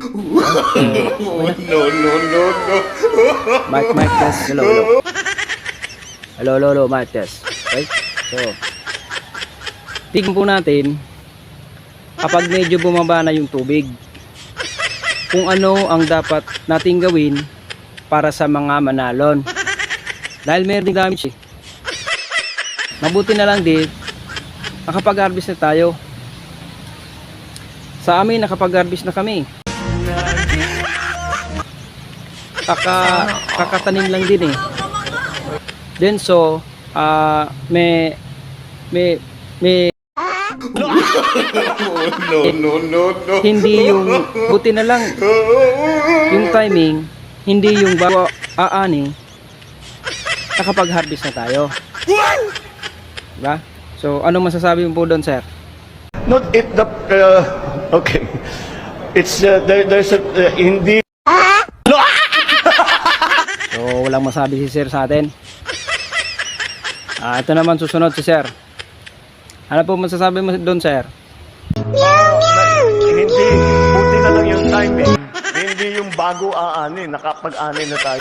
No, no, no, no. Mic test. Hello, hello. Hello, mic test. Okay? So, tignan po natin kapag medyo bumaba na yung tubig, kung ano ang dapat nating gawin para sa mga manalon. Dahil meron ding damage eh. Mabuti na lang din nakapag-harvest na tayo. Sa amin nakapag-harvest na kami. Kakatanim lang din eh. Then so may No, no, no, no. hindi yung buti na lang yung timing, hindi yung bago aani, nakapag-harvest na tayo. Diba? So ano masasabi mo po doon, sir? Not if the okay. It's there's a hindi. So walang masabi si sir sa atin. Ito naman susunod si sir. Ano po masasabi mo doon, sir? Hindi buti na lang yung timing. Hindi yung bago aani, nakapag-ani na tayo.